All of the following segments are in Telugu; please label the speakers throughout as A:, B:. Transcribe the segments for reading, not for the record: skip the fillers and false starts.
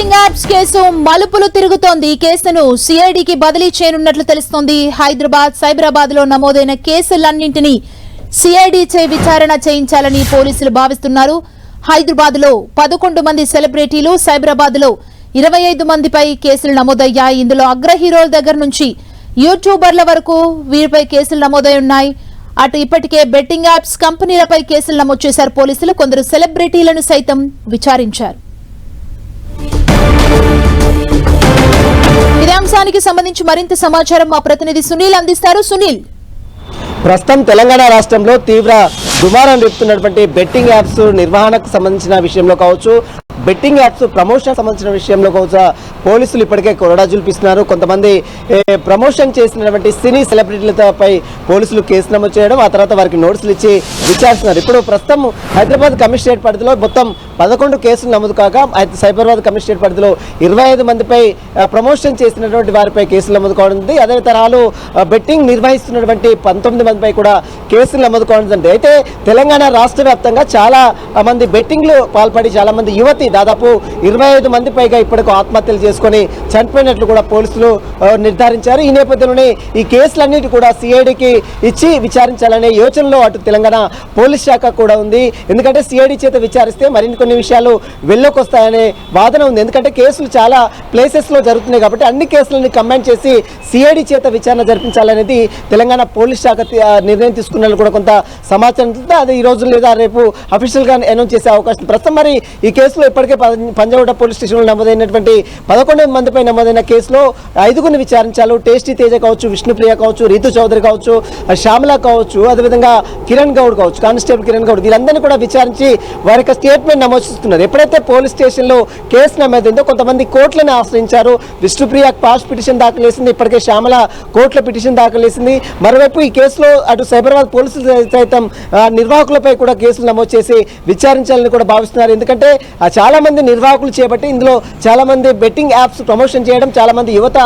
A: బెట్టింగ్ యాప్స్ కేసు మలుపులు తిరుగుతోంది. ఈ కేసును సిఐడికి బదిలీ చేయనున్నట్లు తెలుస్తోంది. హైదరాబాద్, సైబరాబాద్ లో నమోదైన కేసులన్నింటినీ సిఐడి చే విచారణ చేయించాలని పోలీసులు భావిస్తున్నారు. హైదరాబాద్ లో 11 మంది సెలబ్రిటీలు, సైబరాబాద్ లో 25 మందిపై కేసులు నమోదయ్యాయి. ఇందులో అగ్ర హీరోల దగ్గర నుంచి యూట్యూబర్ల వరకు వీరిపై కేసులు నమోదై ఉన్నాయి. అటు ఇప్పటికే బెట్టింగ్ యాప్స్ కంపెనీలపై కేసులు నమోదు చేశారు పోలీసులు. కొందరు సెలబ్రిటీలను సైతం విచారించారు. ఇదే అంశానికి సంబంధించి మరింత సమాచారం మా ప్రతినిధి సునీల్ అందిస్తారు. సునీల్,
B: ప్రస్తుతం తెలంగాణ రాష్ట్రంలో తీవ్ర దుమారం రేపుతున్నటువంటి బెట్టింగ్ యాప్స్ నిర్వహణకు సంబంధించిన విషయంలో కావచ్చు, బెట్టింగ్ యాప్స్ ప్రమోషన్ సంబంధించిన విషయంలో కావచ్చు పోలీసులు ఇప్పటికే కొరడా జుల్పిస్తున్నారు. కొంతమంది ప్రమోషన్ చేసినటువంటి సినీ సెలబ్రిటీలపై పోలీసులు కేసు నమోదు చేయడం, ఆ తర్వాత వారికి నోటీసులు ఇచ్చి విచారిస్తున్నారు. ఇప్పుడు ప్రస్తుతం హైదరాబాద్ కమిషనరేట్ పరిధిలో మొత్తం 11 కేసులు నమోదు కాగా, సైబరాబాద్ కమిషనరేట్ పరిధిలో 25 మందిపై ప్రమోషన్ చేసినటువంటి వారిపై కేసులు నమోదు కావడం. అదే తరహాలో బెట్టింగ్ నిర్వహిస్తున్నటువంటి 19 మందిపై కూడా కేసులు నమోదు కావడం. అయితే తెలంగాణ రాష్ట్ర వ్యాప్తంగా చాలా మంది బెట్టింగ్లు పాల్పడి చాలా మంది యువతి దాదాపు 25 మంది పైగా ఇప్పటికీ ఆత్మహత్యలు చేసుకుని చనిపోయినట్లు కూడా పోలీసులు నిర్ధారించారు. ఈ నేపథ్యంలోనే ఈ కేసులన్నిటి కూడా సిఐడికి ఇచ్చి విచారించాలనే యోచనలో అటు తెలంగాణ పోలీస్ శాఖ కూడా ఉంది. ఎందుకంటే సిఐడి చేత విచారిస్తే మరిన్ని విషయాలు వెళ్ళలోకి వస్తాయనే వాదన ఉంది. ఎందుకంటే కేసులు చాలా ప్లేసెస్ లో జరుగుతున్నాయి కాబట్టి అన్ని కేసులను కంబైన్ చేసి సిఐడి చేత విచారణ జరిపించాలనేది తెలంగాణ పోలీస్ శాఖ నిర్ణయం తీసుకున్నట్లు కూడా కొంత సమాచారం. అది ఈ రోజు లేదా రేపు అఫీషియల్ గా అనౌన్స్ చేసే అవకాశం. ప్రస్తుతం మరి ఈ కేసులో ఇప్పటికే పంజాగుట్ట పోలీస్ స్టేషన్లో నమోదైనటువంటి 11 మందిపై నమోదైన కేసులో 5గురిని విచారించారు. టేస్టీ తేజ కావచ్చు, విష్ణుప్రియ కావచ్చు, రీతు చౌదరి కావచ్చు, శ్యామల కావచ్చు, అదేవిధంగా కిరణ్ గౌడ్ కావచ్చు, కానిస్టేబుల్ కిరణ్ గౌడ్, వీరందరినీ కూడా విచారించి వారి యొక్క స్టేట్మెంట్ నమోదు చేస్తున్నారు. ఎప్పుడైతే పోలీస్ స్టేషన్లో కేసు నమోదైందో కొంతమంది కోర్టులను ఆశ్రయించారు. విష్ణుప్రియ పాస్ పిటిషన్ దాఖలు చేసింది, ఇప్పటికే శ్యామల కోర్టులో పిటిషన్ దాఖలు చేసింది. మరోవైపు ఈ కేసులో అటు సైబరాబాద్ పోలీసులు సైతం నిర్వాహకులపై కూడా కేసులు నమోదు చేసి విచారించాలని కూడా భావిస్తున్నారు. ఎందుకంటే చాలా మంది నిర్వాహకులు చేపట్టి ఇందులో చాలా మంది బెట్టింగ్ యాప్స్ ప్రమోషన్ చేయడం, చాలా మంది యువత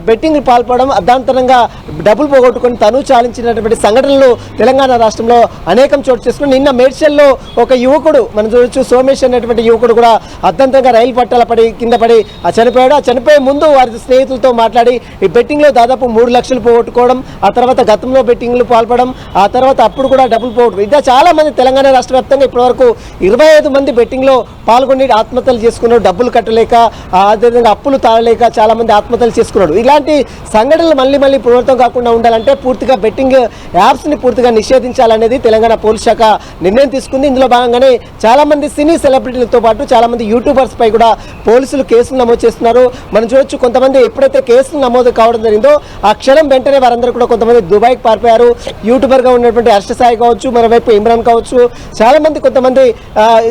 B: బెట్టింగ్ పాల్పడడం, అర్ధాంతరంగా డబ్బులు పోగొట్టుకొని తను చాలించినటువంటి సంఘటనలు తెలంగాణ రాష్ట్రంలో అనేకం చోటు చేసుకుని నిన్న మేడ్చల్లో ఒక యువకుడు మనం చూడొచ్చు, సోమేష్ అనేటువంటి యువకుడు కూడా అర్ధాంతరంగా రైలు పట్టాల పడి కింద పడి చనిపోయాడు. ఆ చనిపోయే ముందు వారి స్నేహితులతో మాట్లాడి ఈ బెట్టింగ్ లో దాదాపు 3 లక్షలు పోగొట్టుకోవడం, ఆ తర్వాత గతంలో బెట్టింగ్లు పాల్పడడం, ఆ తర్వాత అప్పుడు కూడా డబ్బులు పోగొట్టుకోవడం, ఇలా చాలా మంది తెలంగాణ రాష్ట్ర వ్యాప్తంగా ఇప్పటి వరకు 25 మంది బెట్టింగ్ లో పాల్గొని ఆత్మహత్యలు చేసుకున్నారు. డబ్బులు కట్టలేక, అదేవిధంగా అప్పులు తాళలేక చాలా మంది ఆత్మహత్యలు చేసుకున్నారు. ఇలాంటి సంఘటనలు మళ్ళీ పునరావృతం కాకుండా ఉండాలంటే పూర్తిగా బెట్టింగ్ యాప్స్ ని పూర్తిగా నిషేధించాలనేది తెలంగాణ పోలీస్ శాఖ నిర్ణయం తీసుకుంది. ఇందులో భాగంగానే చాలా మంది సినీ సెలబ్రిటీలతో పాటు చాలా మంది యూట్యూబర్స్ పై కూడా పోలీసులు కేసులు నమోదు చేస్తున్నారు. మనం చూడొచ్చు, కొంతమంది ఎప్పుడైతే కేసులు నమోదు కావడం జరిగిందో ఆ క్షణం వెంటనే వారందరూ కూడా కొంతమంది దుబాయ్కి పారిపోయారు. యూట్యూబర్ గా ఉన్నటువంటి హర్ష సాయి కావచ్చు, మరోవైపు ఇమ్రాన్ కావచ్చు, చాలా మంది కొంతమంది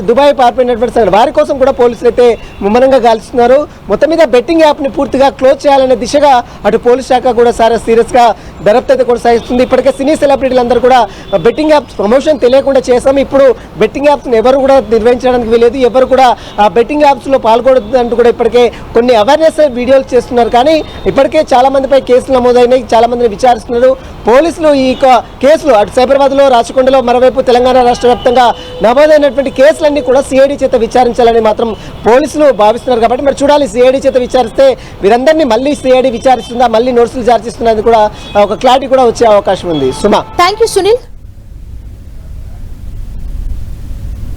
B: దుబాయ్ పారిపోయినటువంటి వారి కోసం కూడా పోలీసులు అయితే ముమ్మరంగా గాల్చుతున్నారు. మొత్తం మీద బెట్టింగ్ యాప్ ని పూర్తిగా క్లోజ్ చేయాలనే దిశగా అటు పోలీస్ శాఖ కూడా సీరియస్ గా దర్యాప్తు అయితే కొనసాగిస్తుంది. ఇప్పటికే సినీ సెలబ్రిటీలందరూ కూడా బెట్టింగ్ యాప్స్ ప్రమోషన్ తెలియకుండా చేసాం, ఇప్పుడు బెట్టింగ్ యాప్స్ ఎవరు కూడా నిర్వహించడానికి వీలేదు, ఎవరు కూడా ఆ బెట్టింగ్ యాప్స్ లో పాల్గొనదు అంటూ కూడా ఇప్పటికే కొన్ని అవేర్నెస్ వీడియోలు చేస్తున్నారు. కానీ ఇప్పటికే చాలా మందిపై కేసులు నమోదైనాయి, చాలా మందిని విచారిస్తున్నారు పోలీసులు. ఈ కేసులు అటు సైబరాబాద్ లో, రాచకొండలో, మరోవైపు తెలంగాణ రాష్ట్ర వ్యాప్తంగా నమోదైనటువంటి కేసులన్నీ కూడా సిఐడి చేత విచారించాలని మాత్రం పోలీసులు భావిస్తున్నారు. కాబట్టి మరి చూడాలి, సిఐడి చేత విచారిస్తే వీరందరినీ మళ్ళీ సిఐడి విచారిస్తుందా, మళ్ళీ నోటీసులు జారీ చేస్తున్నది కూడా ఒక క్లారిటీ కూడా వచ్చే అవకాశం ఉంది. సుమా,
A: థ్యాంక్ యూ సునీల్.